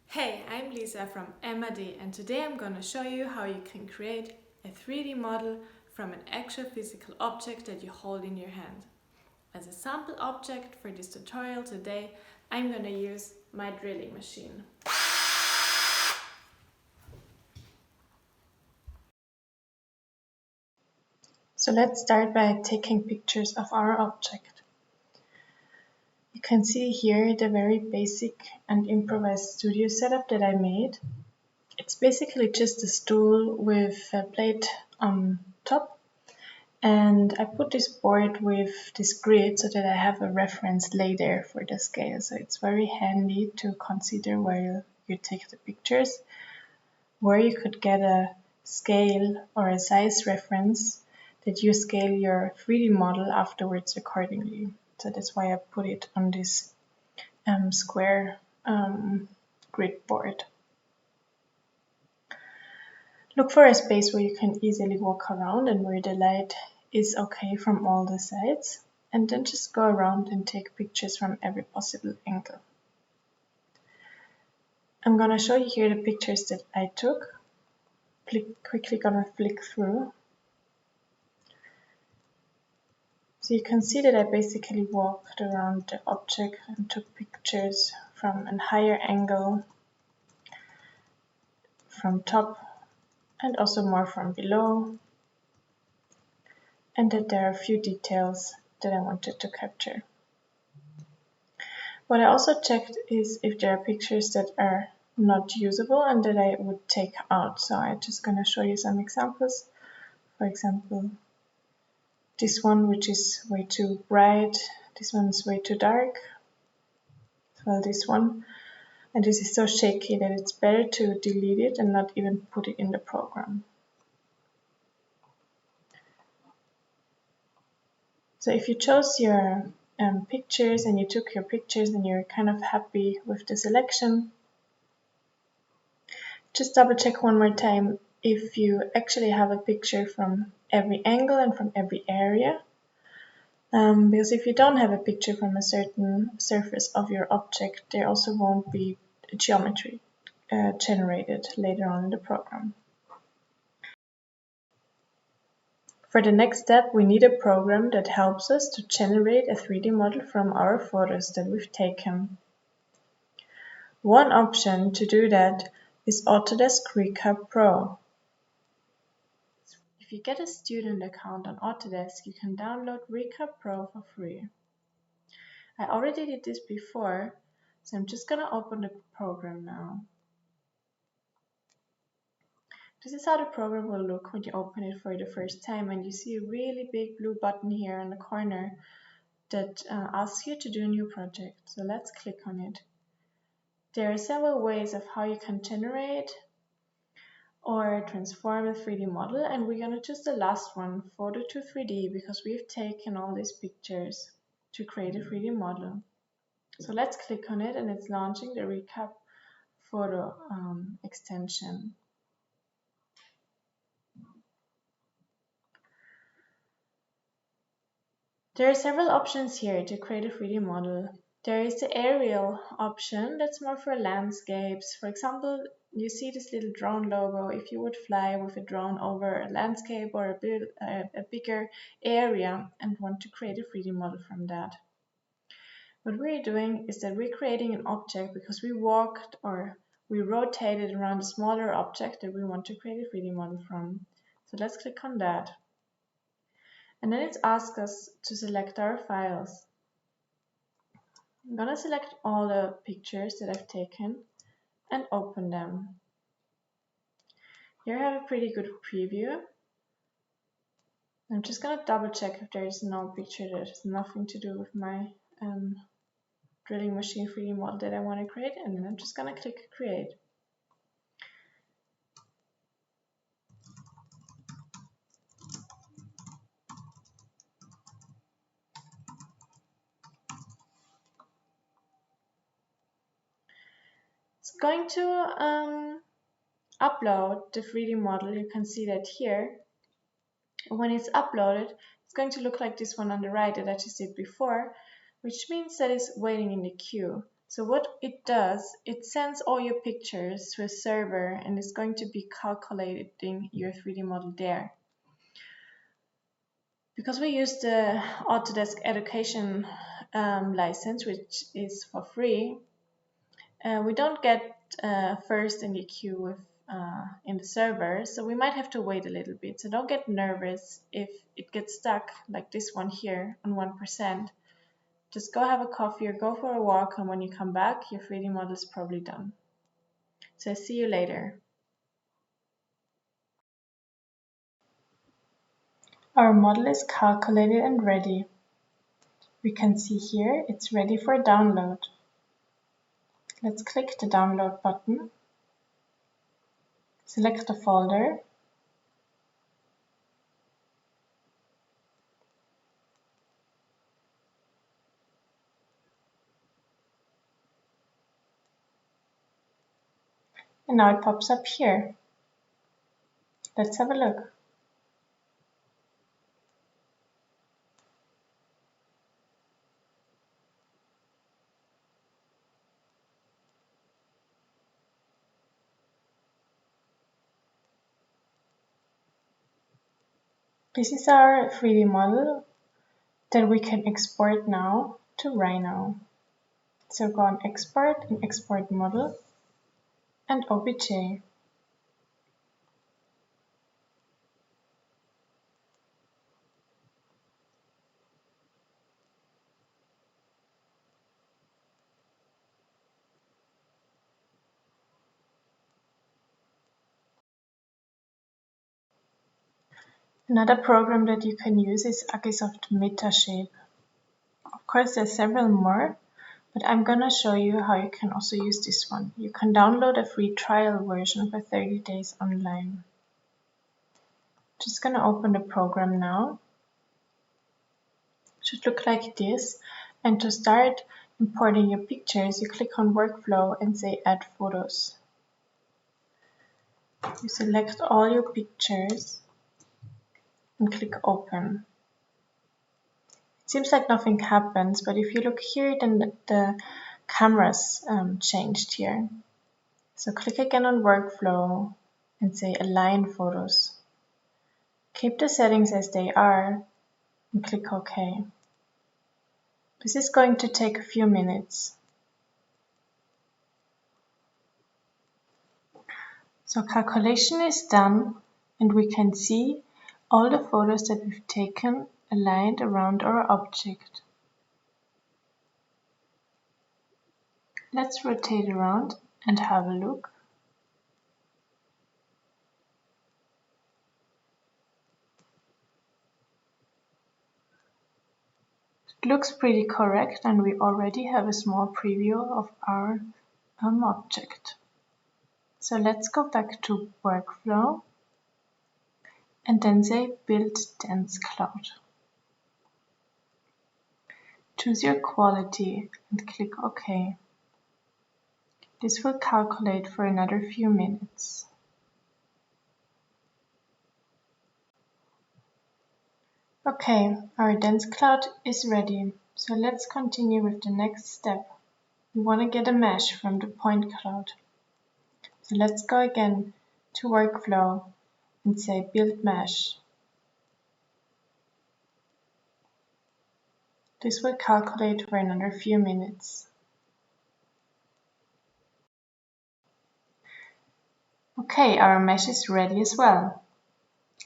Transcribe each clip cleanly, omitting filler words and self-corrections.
Hey, I'm Lisa from mAD, and today I'm gonna show you how you can create a 3D model from an actual physical object that you hold in your hand. As a sample object for this tutorial today, I'm gonna use my drilling machine. So let's start by taking pictures of our object. You can see here the very basic and improvised studio setup that I made. It's basically just a stool with a plate on top, and I put this board with this grid so that I have a reference lay there for the scale. So it's very handy to consider where you take the pictures, where you could get a scale or a size reference that you scale your 3D model afterwards accordingly. So that's why I put it on this square grid board. Look for a space where you can easily walk around and where the light is okay from all the sides, and then just go around and take pictures from every possible angle. I'm gonna show you here the pictures that I took. Quickly gonna flick through. So you can see that I basically walked around the object and took pictures from a higher angle, from top, and also more from below, and that there are a few details that I wanted to capture. What I also checked is if there are pictures that are not usable and that I would take out. So I'm just going to show you some examples. For example, this one, which is way too bright, this one is way too dark, as well this one, and this is so shaky that it's better to delete it and not even put it in the program. So if you chose your pictures and you took your pictures and you're kind of happy with the selection, just double check one more time if you actually have a picture from every angle and from every area. Because if you don't have a picture from a certain surface of your object, there also won't be a geometry generated later on in the program. For the next step, we need a program that helps us to generate a 3D model from our photos that we've taken. One option to do that is Autodesk Recap Pro. If you get a student account on Autodesk, you can download Recap Pro for free. I already did this before, so I'm just gonna open the program now. This is how the program will look when you open it for the first time, and you see a really big blue button here in the corner that asks you to do a new project. So let's click on it. There are several ways of how you can generate or transform a 3D model, and we're gonna choose the last one, Photo to 3D, because we've taken all these pictures to create a 3D model. So let's click on it, and it's launching the Recap Photo extension. There are several options here to create a 3D model. There is the aerial option, that's more for landscapes. For example, you see this little drone logo. If you would fly with a drone over a landscape or a bigger area and want to create a 3D model from that. What we're doing is that we're creating an object because we walked or we rotated around a smaller object that we want to create a 3D model from. So let's click on that. And then it asks us to select our files. I'm gonna select all the pictures that I've taken and open them. Here I have a pretty good preview. I'm just gonna double check if there is no picture that has nothing to do with my drilling machine 3D model that I want to create, and then I'm just gonna click create. It's going to upload the 3D model. You can see that here. When it's uploaded, it's going to look like this one on the right that I just did before. which means that it's waiting in the queue. So what it does, it sends all your pictures to a server and it's going to be calculating your 3D model there. Because we use the Autodesk Education license, which is for free, we don't get first in the queue with, in the server, so we might have to wait a little bit. So don't get nervous if it gets stuck like this one here on 1%. Just go have a coffee or go for a walk, and when you come back, your 3D model is probably done. So see you later. Our model is calculated and ready. We can see here it's ready for download. Let's click the download button, select the folder, and now it pops up here. Let's have a look. This is our 3D model that we can export now to Rhino. So go on Export and Export Model and OBJ. Another program that you can use is Agisoft Metashape. Of course, there's several more, but I'm gonna show you how you can also use this one. You can download a free trial version for 30 days online. Just gonna open the program now. It should look like this. And to start importing your pictures, you click on Workflow and say Add Photos. You select all your pictures and click Open. It seems like nothing happens, but if you look here, then the camera's changed here. So click again on Workflow and say Align Photos. Keep the settings as they are and click OK. This is going to take a few minutes. So calculation is done and we can see all the photos that we've taken aligned around our object. Let's rotate around and have a look. It looks pretty correct and we already have a small preview of our object. So let's go back to Workflow and then say Build Dense Cloud. Choose your quality and click OK. This will calculate for another few minutes. Okay, our dense cloud is ready. So let's continue with the next step. We want to get a mesh from the point cloud. So let's go again to Workflow and say Build Mesh. This will calculate for another few minutes. Okay, our mesh is ready as well.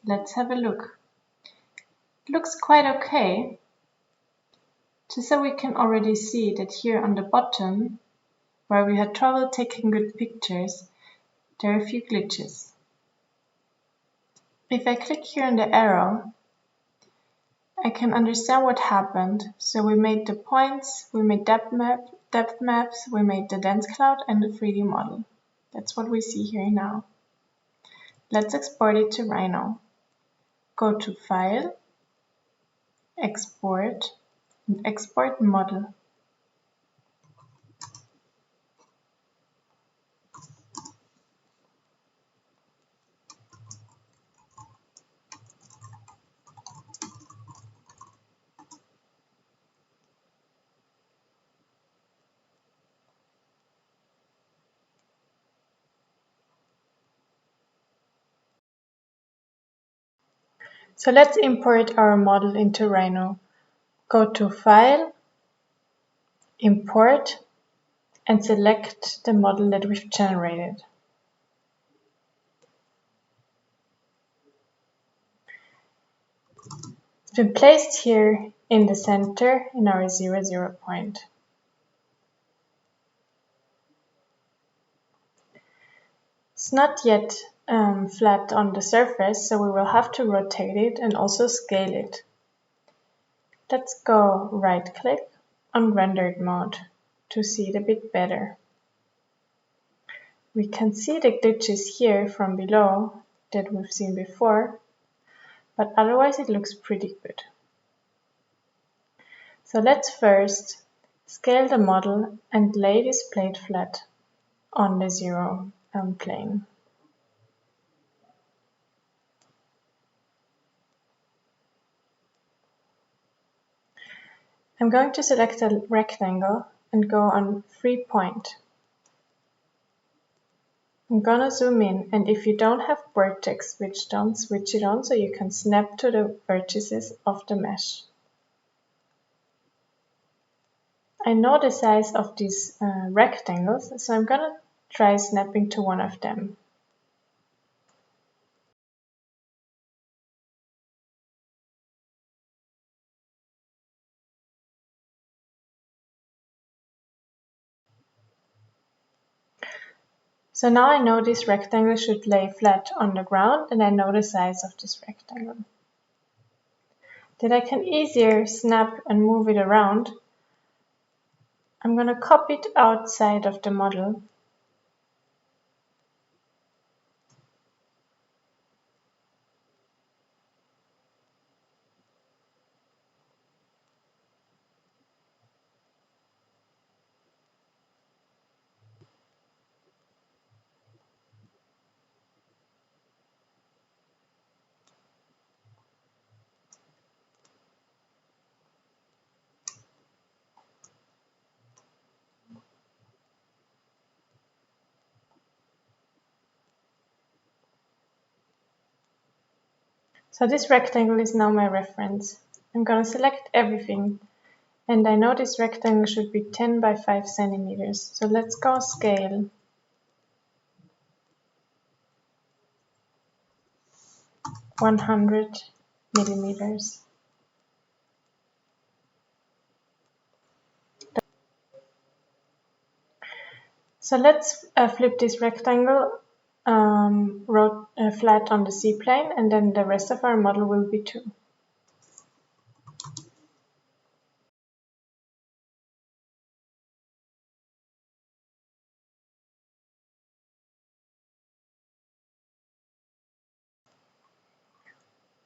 Let's have a look. It looks quite okay. Just so we can already see that here on the bottom, where we had trouble taking good pictures, there are a few glitches. If I click here on the arrow, I can understand what happened. So we made the points, we made depth maps, we made the dense cloud and the 3D model. That's what we see here now. Let's export it to Rhino. Go to File, Export, and Export Model. So let's import our model into Rhino. Go to File, Import, and select the model that we've generated. It's been placed here in the center in our 0, 0 point. It's not yet flat on the surface, so we will have to rotate it and also scale it. Let's go right-click on rendered mode to see it a bit better. We can see the glitches here from below that we've seen before, but otherwise it looks pretty good. So let's first scale the model and lay this plate flat on the 0 plane. I'm going to select a rectangle and go on 3 point. I'm gonna zoom in, and if you don't have vertex switched on, switch it on so you can snap to the vertices of the mesh. I know the size of these rectangles, so I'm gonna try snapping to one of them. So now I know this rectangle should lay flat on the ground, and I know the size of this rectangle. That I can easier snap and move it around, I'm going to copy it outside of the model. So this rectangle is now my reference. I'm going to select everything, and I know this rectangle should be 10 by 5 centimeters. So let's go scale. (100 millimeters). So let's flip this rectangle flat on the C-plane, and then the rest of our model will be too.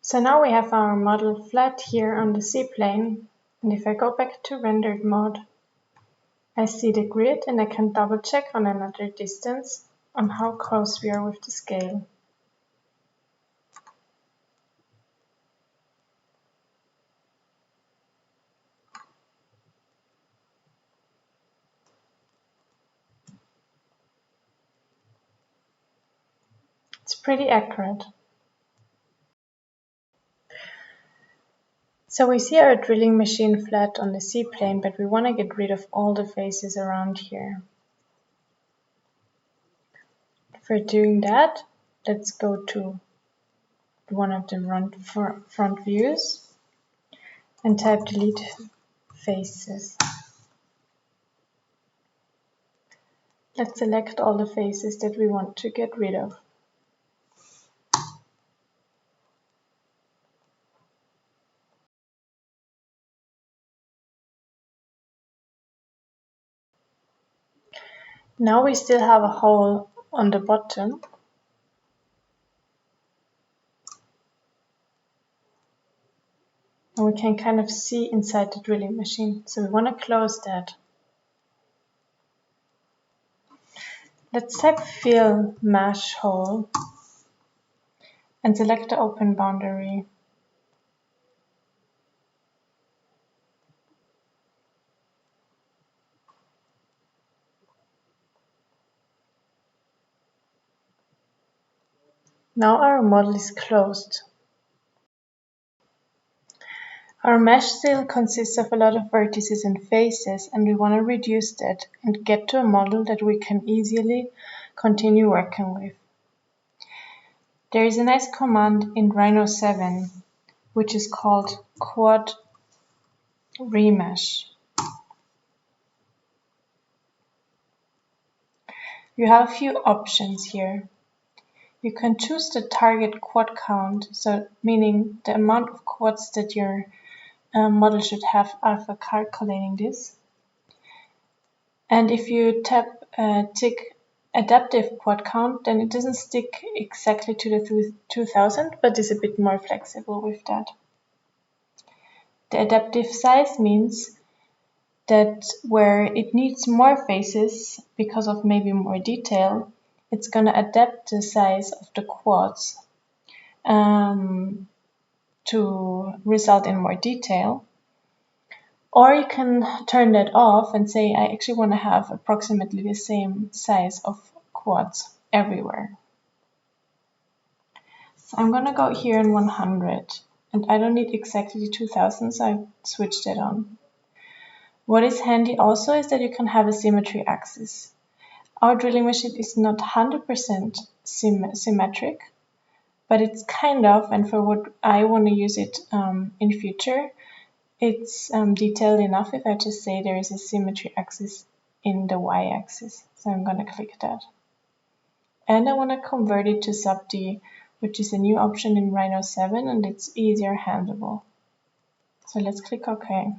So now we have our model flat here on the C-plane, and if I go back to rendered mode, I see the grid and I can double check on another distance on how close we are with the scale. It's pretty accurate. So we see our drilling machine flat on the C-plane, but we want to get rid of all the faces around here. For doing that, let's go to one of the front views and type delete faces. Let's select all the faces that we want to get rid of. Now we still have a hole on the bottom. And we can kind of see inside the drilling machine. So we want to close that. Let's type fill mesh hole and select the open boundary. Now our model is closed. Our mesh still consists of a lot of vertices and faces, and we want to reduce that and get to a model that we can easily continue working with. There is a nice command in Rhino 7 which is called quad remesh. You have a few options here. You can choose the target quad count, so meaning the amount of quads that your model should have after calculating this. And if you tick adaptive quad count, then it doesn't stick exactly to the 2000, but is a bit more flexible with that. The adaptive size means that where it needs more faces because of maybe more detail, it's going to adapt the size of the quads to result in more detail. Or you can turn that off and say, I actually want to have approximately the same size of quads everywhere. So I'm going to go here in 100, and I don't need exactly 2000, so I switched it on. What is handy also is that you can have a symmetry axis. Our drilling machine is not 100% symmetric, but it's kind of, and for what I want to use it in future, it's detailed enough if I just say there is a symmetry axis in the y-axis. So I'm going to click that. And I want to convert it to sub-D, which is a new option in Rhino 7, and it's easier handleable. So let's click OK.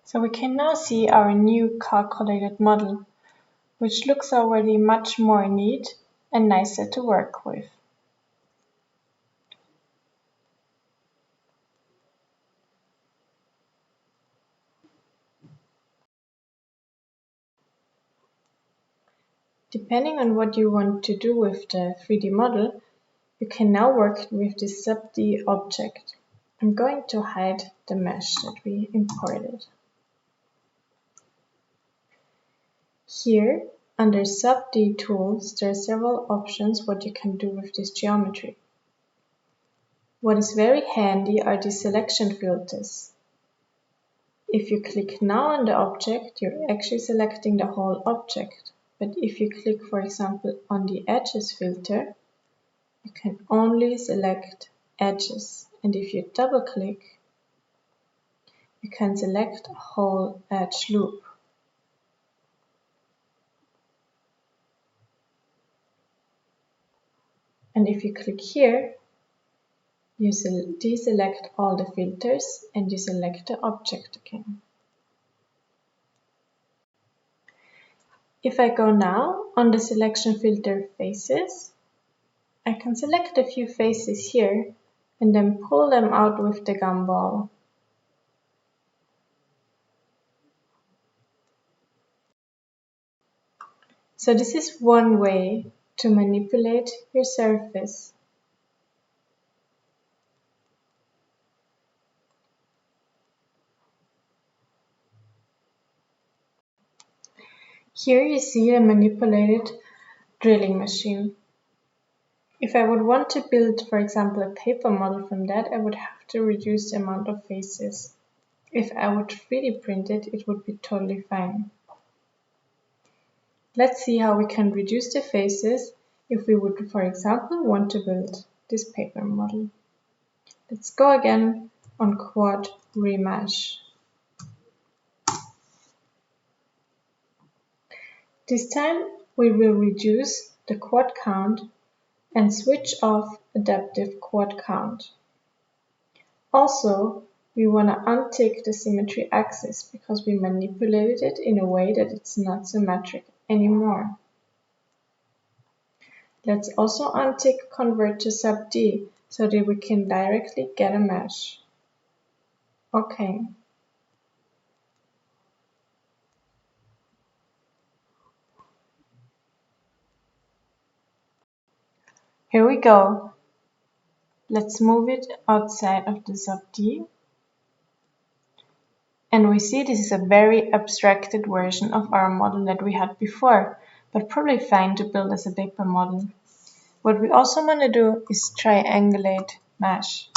So we can now see our new calculated model, which looks already much more neat and nicer to work with. Depending on what you want to do with the 3D model, you can now work with this sub-D object. I'm going to hide the mesh that we imported. Here, under sub-D tools, there are several options what you can do with this geometry. What is very handy are the selection filters. If you click now on the object, you're actually selecting the whole object. But if you click, for example, on the edges filter, you can only select edges. And if you double click, you can select a whole edge loop. And if you click here, you deselect all the filters and you select the object again. If I go now on the selection filter faces, I can select a few faces here and then pull them out with the gumball. So this is one way to manipulate your surface. Here you see a manipulated drilling machine. If I would want to build, for example, a paper model from that, I would have to reduce the amount of faces. If I would 3D print it, it would be totally fine. Let's see how we can reduce the faces if we would, for example, want to build this paper model. Let's go again on quad remesh. This time we will reduce the quad count and switch off adaptive quad count. Also, we want to untick the symmetry axis because we manipulated it in a way that it's not symmetric anymore. Let's also untick convert to sub-D so that we can directly get a mesh. Okay. Here we go. Let's move it outside of the sub-D. And we see this is a very abstracted version of our model that we had before, but probably fine to build as a paper model. What we also want to do is triangulate mesh.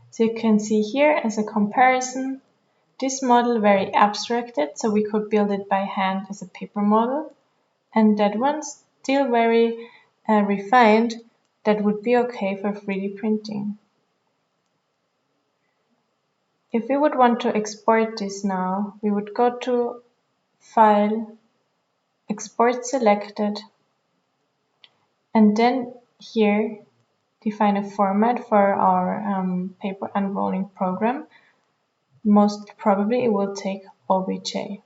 So you can see here as a comparison, this model very abstracted, so we could build it by hand as a paper model, and that one still very refined, that would be okay for 3D printing. If we would want to export this now, we would go to File, Export Selected, and then here define a format for our paper unrolling program. Most probably it will take OBJ.